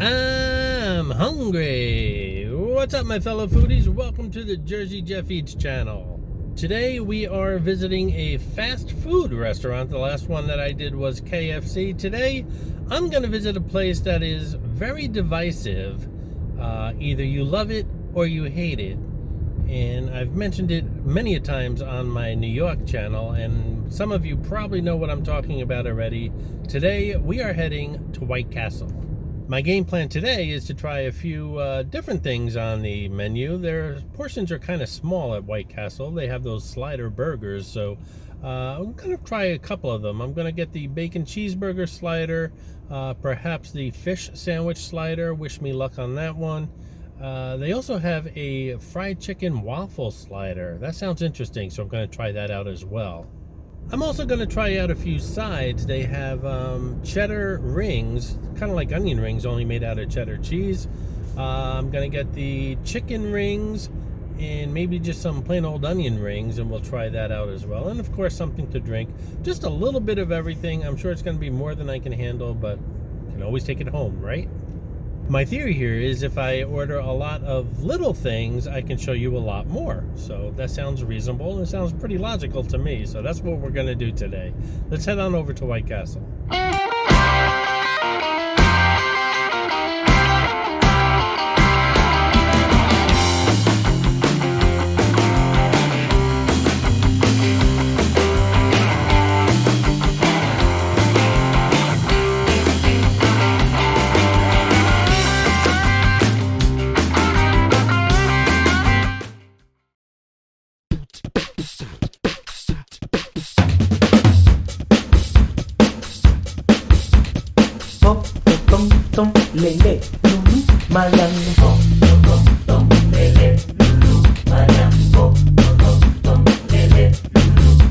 I'm hungry. What's up, my fellow foodies? Welcome to the Jersey Jeff Eats channel. Today we are visiting a fast food restaurant. The last one that I did was KFC. Today I'm going to visit a place that is very divisive. Either you love it or you hate it. And I've mentioned it many a times on my Nu Yawk channel, and some of you probably know what I'm talking about already. Today we are heading to White Castle. My game plan today is to try a few different things on the menu. Their portions are kind of small at White Castle. They have those slider burgers, so I'm going to try a couple of them. I'm going to get the bacon cheeseburger slider, perhaps the fish sandwich slider. Wish me luck on that one. They also have a fried chicken waffle slider. That sounds interesting, so I'm going to try that out as well. I'm also going to try out a few sides. They have cheddar rings, kind of like onion rings, only made out of cheddar cheese. I'm going to get the chicken rings and maybe just some plain old onion rings, and we'll try that out as well. And of course, something to drink. Just a little bit of everything. I'm sure it's going to be more than I can handle, but you can always take it home, right? My theory here is if I order a lot of little things, I can show you a lot more. So that sounds reasonable and it sounds pretty logical to me. So that's what we're going to do today. Let's head on over to White Castle. Lele, lulu, mayang, lele, lulu, mayang, lele, lulu,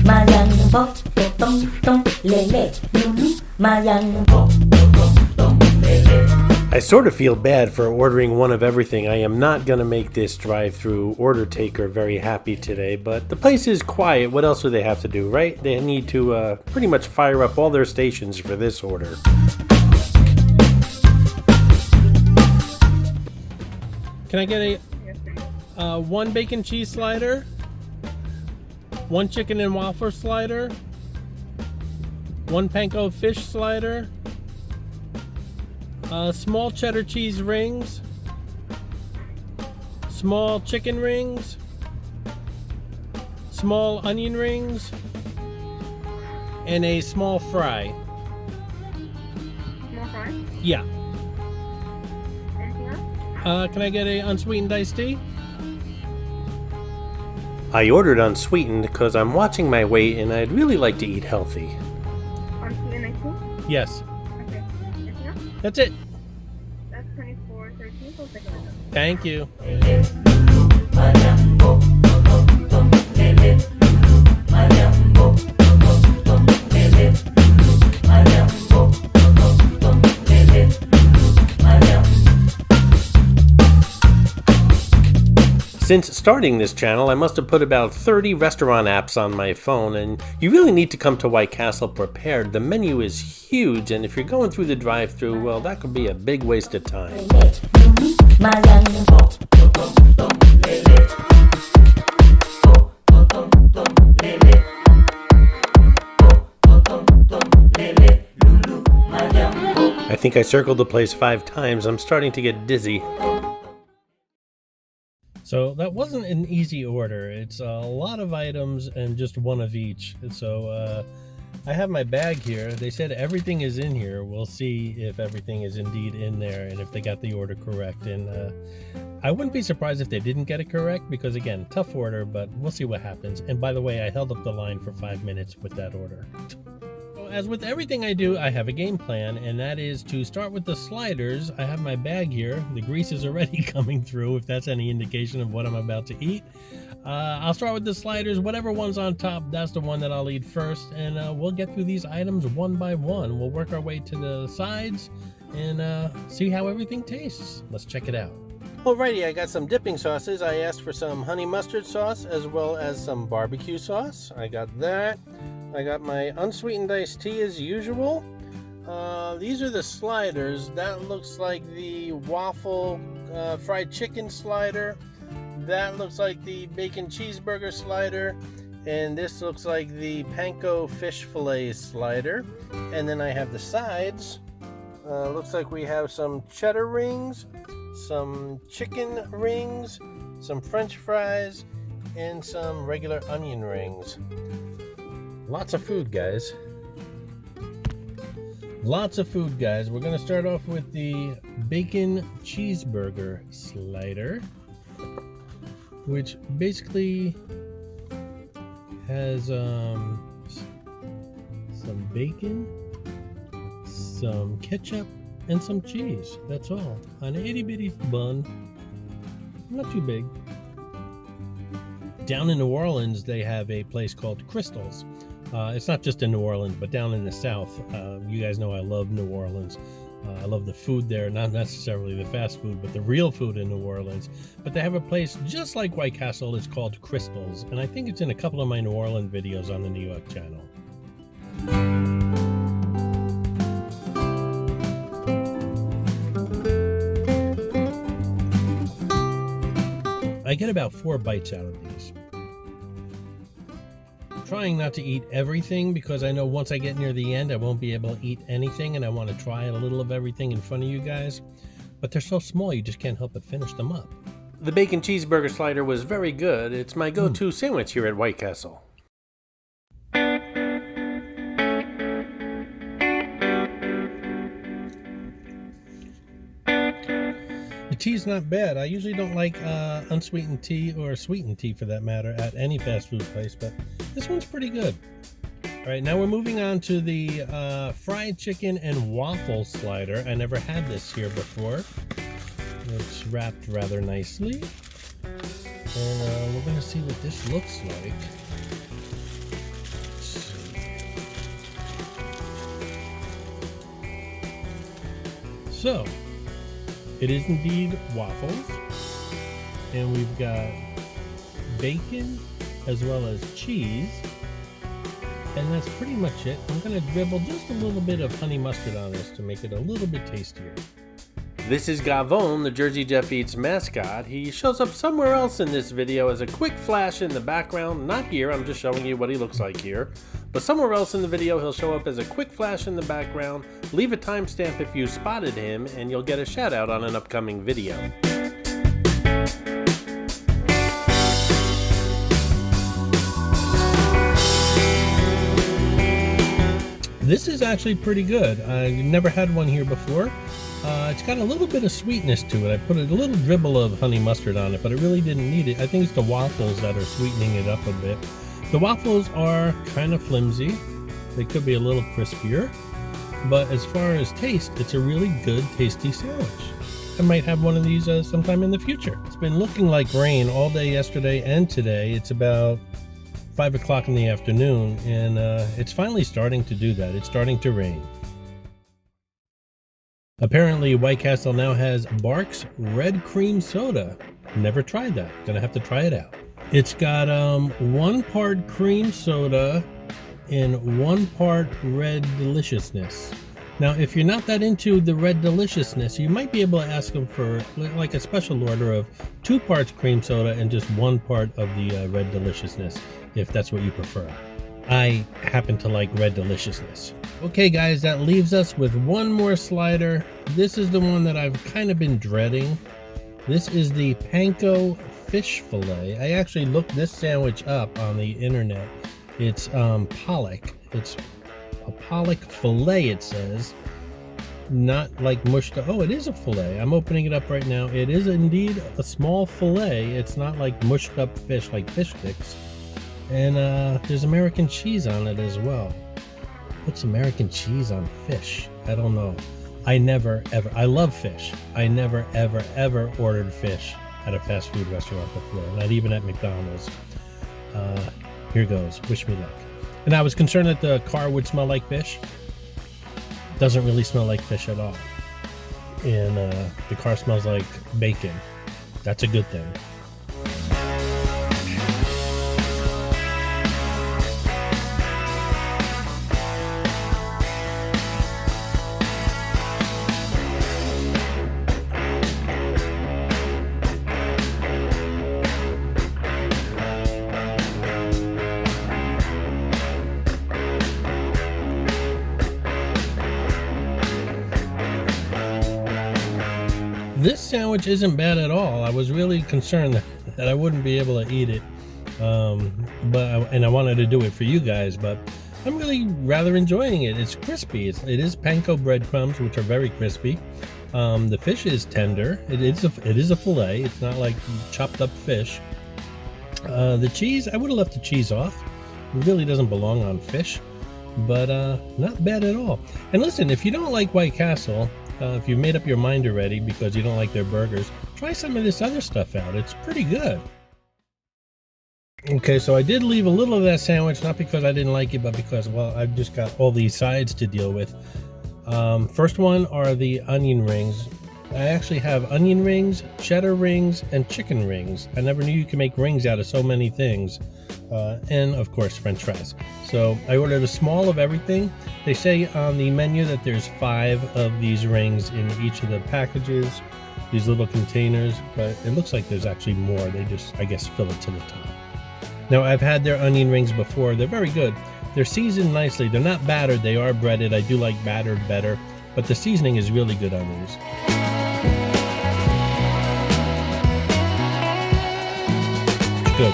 mayang, lele, lulu, mayang, lele, lulu, mayang. I sort of feel bad for ordering one of everything. I am not going to make this drive-through order taker very happy today, but the place is quiet. What else do they have to do, right? They need to pretty much fire up all their stations for this order. Can I get a one bacon cheese slider, one chicken and waffle slider, one panko fish slider, small cheddar cheese rings, small chicken rings, small onion rings, and a small fry. Small fry? Yeah. Anything else? Can I get a unsweetened iced tea? I ordered unsweetened because I'm watching my weight and I'd really like to eat healthy. Unsweetened ice cream? Yes. Okay. Anything else? That's it. That's 24.13. We'll take a look. Thank you. Since starting this channel, I must have put about 30 restaurant apps on my phone, and you really need to come to White Castle prepared. The menu is huge, and if you're going through the drive-thru, well, that could be a big waste of time. I think I circled the place 5 times. I'm starting to get dizzy. So that wasn't an easy order. It's a lot of items and just one of each. So I have my bag here. They said everything is in here. We'll see if everything is indeed in there and if they got the order correct. And I wouldn't be surprised if they didn't get it correct because, again, tough order, but we'll see what happens. And by the way, I held up the line for 5 minutes with that order. As with everything I do, I have a game plan, and that is to start with the sliders. I have my bag here. The grease is already coming through, if that's any indication of what I'm about to eat. I'll start with the sliders. Whatever one's on top, that's the one that I'll eat first, and we'll get through these items one by one. We'll work our way to the sides and see how everything tastes. Let's check it out. Alrighty, I got some dipping sauces. I asked for some honey mustard sauce as well as some barbecue sauce. I got that. I got my unsweetened iced tea as usual. These are the sliders. That looks like the waffle fried chicken slider. That looks like the bacon cheeseburger slider. And this looks like the panko fish fillet slider. And then I have the sides. Looks like we have some cheddar rings, some chicken rings, some french fries, and some regular onion rings. Lots of food, guys. Lots of food, guys. We're going to start off with the bacon cheeseburger slider, which basically has some bacon, some ketchup, and some cheese. That's all on an itty bitty bun. Not too big. Down in New Orleans, they have a place called Crystal's. It's not just in New Orleans, but down in the South. You guys know I love New Orleans. I love the food there, not necessarily the fast food, but the real food in New Orleans. But they have a place just like White Castle. It's called Crystal's, and I think it's in a couple of my New Orleans videos on the Nu Yawk channel. I get about 4 bites out of these. Trying not to eat everything because I know once I get near the end I won't be able to eat anything, and I want to try a little of everything in front of you guys, but they're so small you just can't help but finish them up. The bacon cheeseburger slider was very good. It's my go-to sandwich here at White Castle. The tea's not bad. I usually don't like unsweetened tea or sweetened tea for that matter at any fast food place, but this one's pretty good. All right, now we're moving on to the fried chicken and waffle slider. I never had this here before. It's wrapped rather nicely. And we're gonna see what this looks like. Let's see. So, it is indeed waffles. And we've got bacon as well as cheese, and that's pretty much it. I'm going to dribble just a little bit of honey mustard on this to make it a little bit tastier. This is Gavone, the Jersey Jeff Eats mascot. He shows up somewhere else in this video as a quick flash in the background. Not here, I'm just showing you what he looks like here. But somewhere else in the video he'll show up as a quick flash in the background. Leave a timestamp if you spotted him and you'll get a shout out on an upcoming video. This is actually pretty good. I've never had one here before. It's got a little bit of sweetness to it. I put a little dribble of honey mustard on it, but it really didn't need it. I think it's the waffles that are sweetening it up a bit. The waffles are kind of flimsy. They could be a little crispier, but as far as taste, it's a really good, tasty sandwich. I might have one of these sometime in the future. It's been looking like rain all day yesterday and today. It's about 5 o'clock in the afternoon, and it's finally starting to do that. It's starting to rain. Apparently, White Castle now has Barq's Red Cream Soda. Never tried that. Gonna have to try it out. It's got 1 part cream soda and 1 part red deliciousness. Now, if you're not that into the red deliciousness, you might be able to ask them for like a special order of 2 parts cream soda and just 1 part of the red deliciousness, if that's what you prefer. I happen to like red deliciousness. Okay guys, that leaves us with one more slider. This is the one that I've kind of been dreading. This is the panko fish fillet. I actually looked this sandwich up on the internet. It's pollock. It's a pollock fillet, it says. Not like mushed up. Oh, it is a fillet. I'm opening it up right now. It is indeed a small fillet. It's not like mushed up fish like fish sticks. And there's American cheese on it as well. What's American cheese on fish? I don't know. I never ever, I love fish. I never ever ordered fish at a fast food restaurant before, not even at McDonald's. Here goes. Wish me luck. And I was concerned that the car would smell like fish. Doesn't really smell like fish at all. And the car smells like bacon. That's a good thing. This sandwich isn't bad at all. I was really concerned that I wouldn't be able to eat it, and I wanted to do it for you guys, but I'm really rather enjoying it. It's crispy. It is panko breadcrumbs, which are very crispy. The fish is tender. It is a fillet. It's not like chopped up fish. The cheese, I would have left the cheese off. It really doesn't belong on fish, but not bad at all. And listen, if you don't like White Castle, if you've made up your mind already because you don't like their burgers, try some of this other stuff out. It's pretty good. Okay, so I did leave a little of that sandwich, not because I didn't like it, but because, well, I've just got all these sides to deal with. First one are the onion rings. I actually have onion rings, cheddar rings, and chicken rings. I never knew you could make rings out of so many things. And of course French fries. So I ordered a small of everything. They say on the menu that there's 5 of these rings in each of the packages, these little containers, but it looks like there's actually more. They just, I guess, fill it to the top. Now, I've had their onion rings before. They're very good. They're seasoned nicely. They're not battered. They are breaded. I do like battered better, but the seasoning is really good on these. It's good.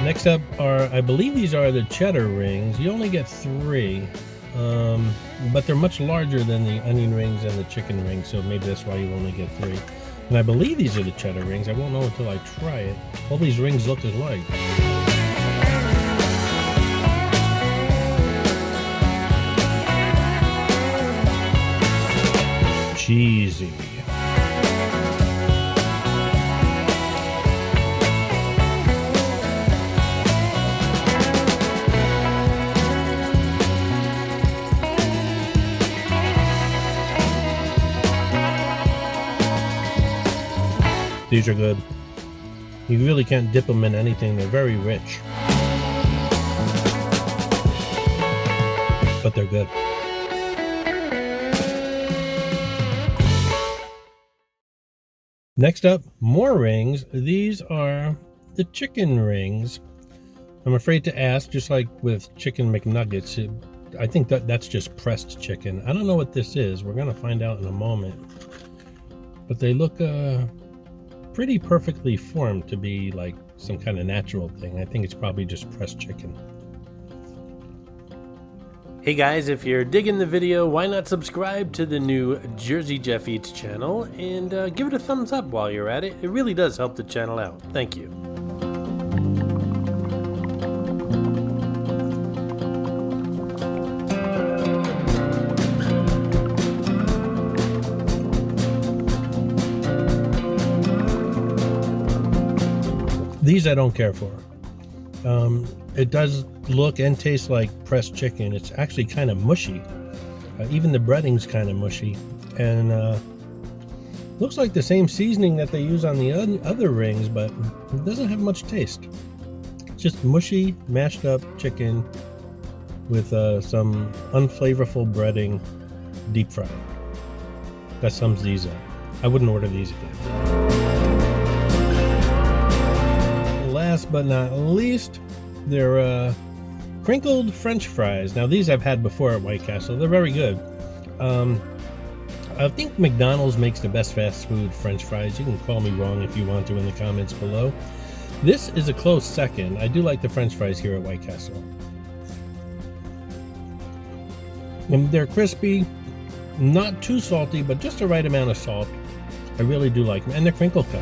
Next up are, I believe these are the cheddar rings. You only get 3, but they're much larger than the onion rings and the chicken rings, so maybe that's why you only get 3. And I believe these are the cheddar rings. I won't know until I try it. All these rings look alike. Cheesy. These are good. You really can't dip them in anything. They're very rich. But they're good. Next up, more rings. These are the chicken rings. I'm afraid to ask, just like with chicken McNuggets, I think that's just pressed chicken. I don't know what this is. We're going to find out in a moment. But they look pretty perfectly formed to be like some kind of natural thing. I think it's probably just pressed chicken. Hey guys, if you're digging the video, why not subscribe to the new Jersey Jeff Eats channel and give it a thumbs up while you're at it. It really does help the channel out. Thank you. These I don't care for. It does look and taste like pressed chicken. It's actually kind of mushy. Even the breading's kind of mushy. And looks like the same seasoning that they use on the other rings, but it doesn't have much taste. It's just mushy, mashed up chicken with some unflavorful breading, deep fried. That sums these up. I wouldn't order these again. Last but not least, they're crinkled French fries. Now these I've had before at White Castle. They're very good. I think McDonald's makes the best fast food French fries. You can call me wrong if you want to in the comments below. This is a close second. I do like the French fries here at White Castle. And they're crispy, not too salty, but just the right amount of salt. I really do like them. And they're crinkle cut.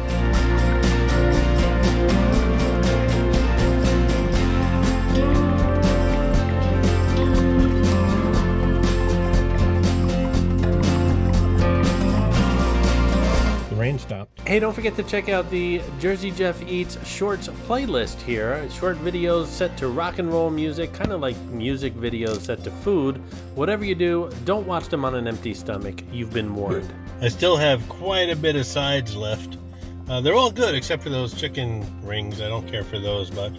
rain stopped. Hey, don't forget to check out the Jersey Jeff Eats Shorts playlist here. Short videos set to rock and roll music, kind of like music videos set to food. Whatever you do, don't watch them on an empty stomach. You've been warned. I still have quite a bit of sides left. They're all good except for those chicken rings. I don't care for those, but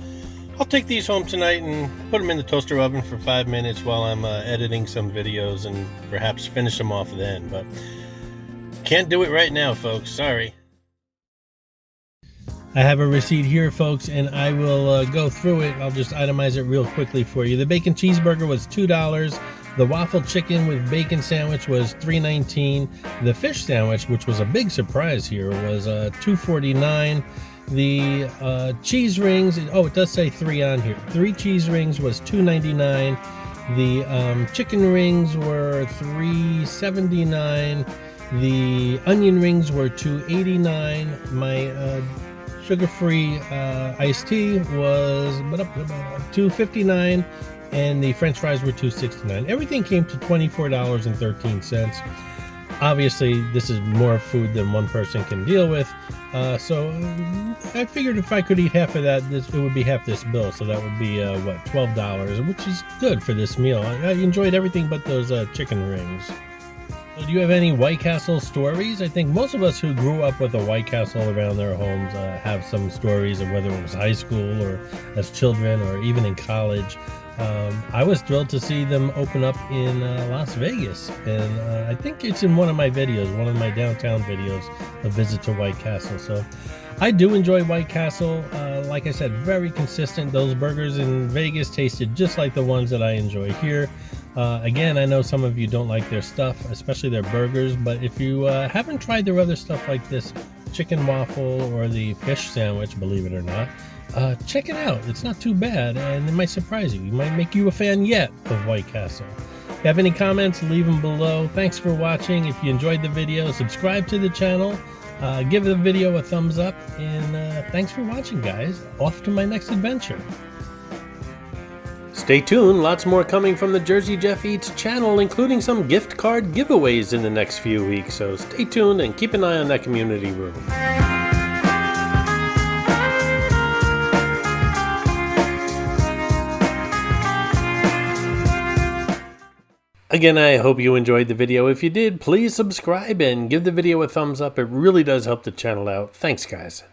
I'll take these home tonight and put them in the toaster oven for 5 minutes while I'm editing some videos and perhaps finish them off then. But can't do it right now, folks. Sorry. I have a receipt here, folks, and I will go through it. I'll just itemize it real quickly for you. The bacon cheeseburger was $2. The waffle chicken with bacon sandwich was $3.19. The fish sandwich, which was a big surprise here, was $2.49. The cheese rings, oh, it does say 3 on here. 3 cheese rings was $2.99. The chicken rings were $3.79. The onion rings were $2.89. My sugar-free iced tea was $2.59, and the French fries were $2.69. Everything came to $24.13. Obviously, this is more food than one person can deal with. So I figured if I could eat half of that, it would be half this bill. So that would be, $12, which is good for this meal. I enjoyed everything but those chicken rings. So do you have any White Castle stories? I think most of us who grew up with a White Castle around their homes have some stories of whether it was high school or as children or even in college. I was thrilled to see them open up in Las Vegas, and I think it's in one of my videos, one of my downtown videos, a visit to White Castle. So I do enjoy White Castle. Like I said, very consistent. Those burgers in Vegas tasted just like the ones that I enjoy here. Again, I know some of you don't like their stuff, especially their burgers, but if you haven't tried their other stuff like this chicken waffle or the fish sandwich, believe it or not, check it out. It's not too bad, and it might surprise you. It might make you a fan yet of White Castle. If you have any comments, leave them below. Thanks for watching. If you enjoyed the video, subscribe to the channel. Give the video a thumbs up, and thanks for watching, guys. Off to my next adventure. Stay tuned, lots more coming from the Jersey Jeff Eats channel, including some gift card giveaways in the next few weeks, so stay tuned and keep an eye on that community room. Again, I hope you enjoyed the video. If you did, please subscribe and give the video a thumbs up. It really does help the channel out. Thanks, guys.